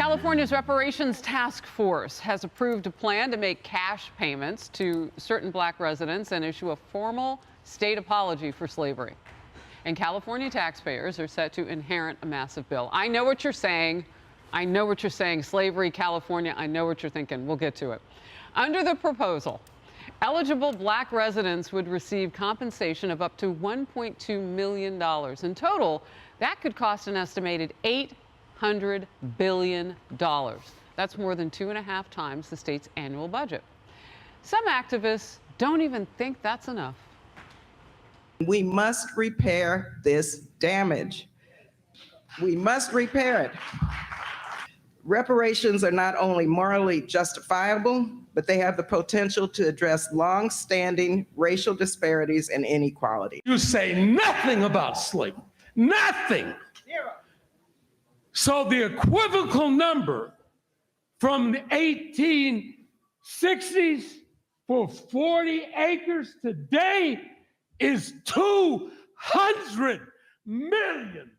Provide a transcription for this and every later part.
California's Reparations Task Force has approved a plan to make cash payments to certain black residents and issue a formal state apology for slavery. And California taxpayers are set to inherit a massive bill. I know what you're saying. I know what you're saying. Slavery, California, I know what you're thinking. We'll get to it. Under the proposal, eligible black residents would receive compensation of up to $1.2 million. In total, that could cost an estimated $800 billion. That's more than 2.5 times the state's annual budget. Some activists don't even think that's enough. We must repair this damage. We must repair it. Reparations are not only morally justifiable, but they have the potential to address long-standing racial disparities and inequality. You say nothing about slavery, nothing. Zero. So the equivocal number from the 1860s for 40 acres today is $200 million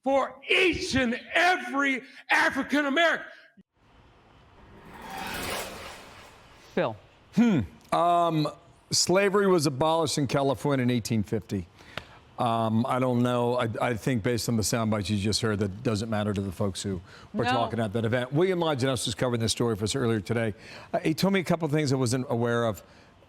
for each and every African American. Phil. Slavery was abolished in California in 1850. I don't know. I think based on the sound bites you just heard, that doesn't matter to the folks who were talking at that event. William Longinus was covering this story for us earlier today. He told me a couple of things I wasn't aware of.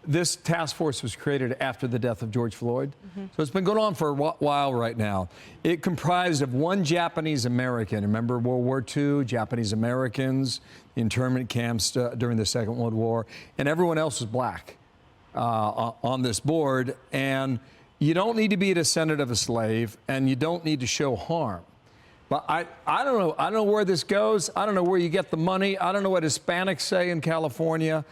This task force was created after the death of George Floyd. So it's been going on for a while right now. It comprised of one Japanese American. Remember World War II, Japanese Americans, the internment camps during the Second World War, and everyone else was black on this board. And you don't need to be a descendant of a slave, and you don't need to show harm. But I don't know. I don't know where this goes. I don't know where you get the money. I don't know what Hispanics say in California.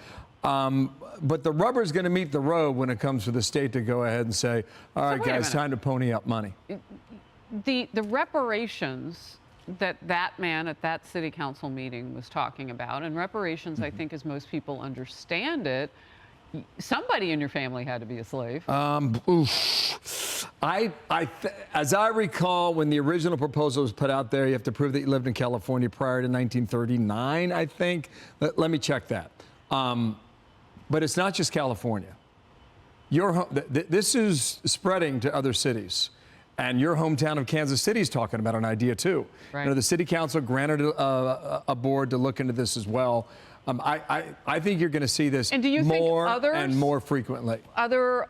But the rubber's going to meet the road when it comes to the state to go ahead and say, all right, guys, time to pony up money. The reparations that man at that city council meeting was talking about, and reparations, I think, as most people understand it, somebody in your family had to be a slave. As I recall, when the original proposal was put out there, you have to prove that you lived in California prior to 1939, I think. Let me check that. But it's not just California. This is spreading to other cities. And your hometown of Kansas City is talking about an idea, too. Right. You know, the city council granted a board to look into this as well. I think you're going to see this more and more frequently. Other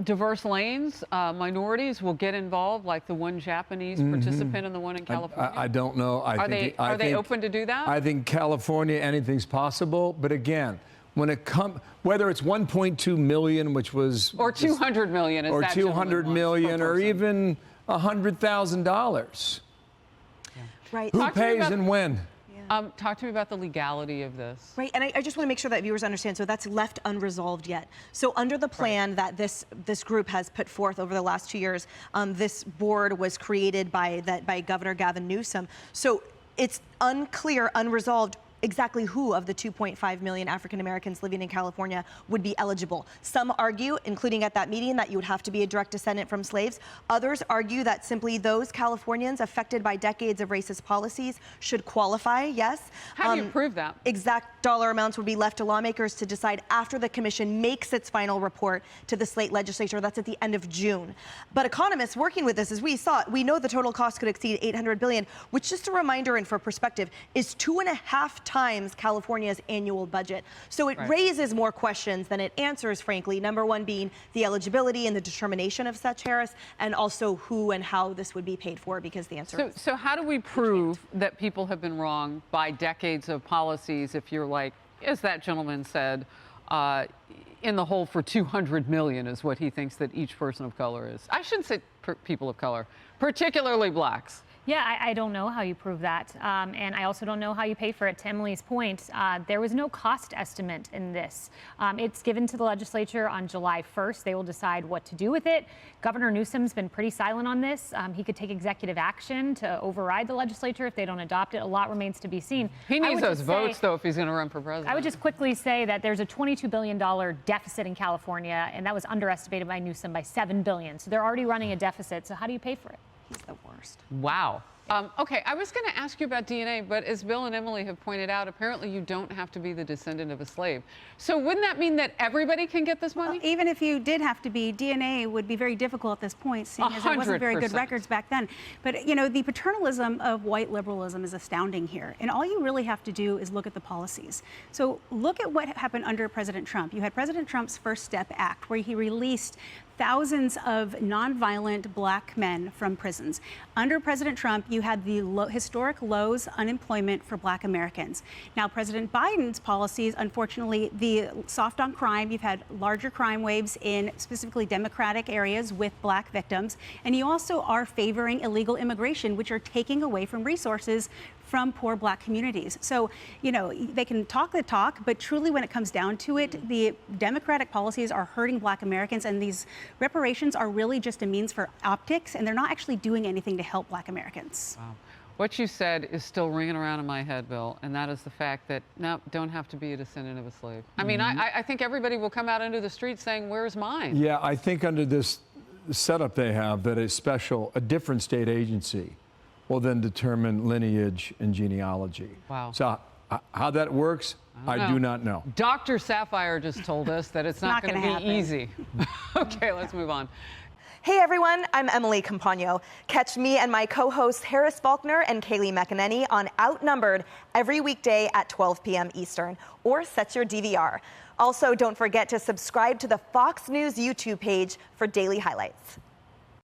diverse lanes, minorities will get involved, like the one Japanese participant and the one in California? I don't know. Are they open to do that? I think California, anything's possible. But again, when it comes, whether it's 1.2 million, which was, or 200 million, or 200 million, or even $100,000. Yeah. Right. Who pays and when? Talk to me about the legality of this. Right, and I just want to make sure that viewers understand, so that's left unresolved yet. So under the plan that this group has put forth over the last 2 years, this board was created by Governor Gavin Newsom. So it's unclear, unresolved, exactly who of the 2.5 million African Americans living in California would be eligible. Some argue, including at that meeting, that you would have to be a direct descendant from slaves. Others argue that simply those Californians affected by decades of racist policies should qualify, yes. How do you prove that? Exact dollar amounts would be left to lawmakers to decide after the commission makes its final report to the state legislature. That's at the end of June. But economists working with this, as we saw, we know the total cost could exceed $800 billion, which, just a reminder and for perspective, is 2.5 times California's annual budget. So it raises more questions than it answers, frankly. Number one being the eligibility and the determination of such Harris, and also who and how this would be paid for, because the answer is... So how do we prove that people have been wrong by decades of policies if you're like, as that gentleman said, in the hole for 200 million is what he thinks that each person of color is? I shouldn't say people of color, particularly blacks. Yeah, I don't know how you prove that. And I also don't know how you pay for it. To Emily's point, there was no cost estimate in this. It's given to the legislature on July 1st. They will decide what to do with it. Governor Newsom's been pretty silent on this. He could take executive action to override the legislature if they don't adopt it. A lot remains to be seen. He needs those votes, though, if he's going to run for president. I would just quickly say that there's a $22 billion deficit in California, and that was underestimated by Newsom by $7 billion. So they're already running a deficit. So how do you pay for it? He's the worst. Wow. Okay, I was going to ask you about DNA, but as Bill and Emily have pointed out, apparently you don't have to be the descendant of a slave. So wouldn't that mean that everybody can get this money? Well, even if you did have to be, DNA would be very difficult at this point, seeing as there wasn't very good 100%. records back then. But, you know, the paternalism of white liberalism is astounding here. And all you really have to do is look at the policies. So look at what happened under President Trump. You had President Trump's First Step Act, where he released thousands of nonviolent black men from prisons. Under President Trump, you had the historic lows unemployment for black Americans. Now, President Biden's policies, unfortunately, the soft on crime, you've had larger crime waves in specifically Democratic areas with black victims. And you also are favoring illegal immigration, which are taking away from resources from poor black communities. So, you know, they can talk the talk, but truly when it comes down to it, the Democratic policies are hurting black Americans, and these reparations are really just a means for optics, and they're not actually doing anything to help black Americans. Wow. What you said is still ringing around in my head, Bill, and that is the fact that, no, don't have to be a descendant of a slave. I mean, I think everybody will come out into the streets saying, where's mine? Yeah, I think under this setup they have that a different state agency will then determine lineage and genealogy. Wow. So how that works, I do not know. Dr. Sapphire just told us that it's not going to be easy. Okay, let's move on. Hey everyone, I'm Emily Campagno. Catch me and my co-hosts Harris Faulkner and Kaylee McEnany on Outnumbered every weekday at 12 p.m. Eastern, or set your DVR. Also, don't forget to subscribe to the Fox News YouTube page for daily highlights.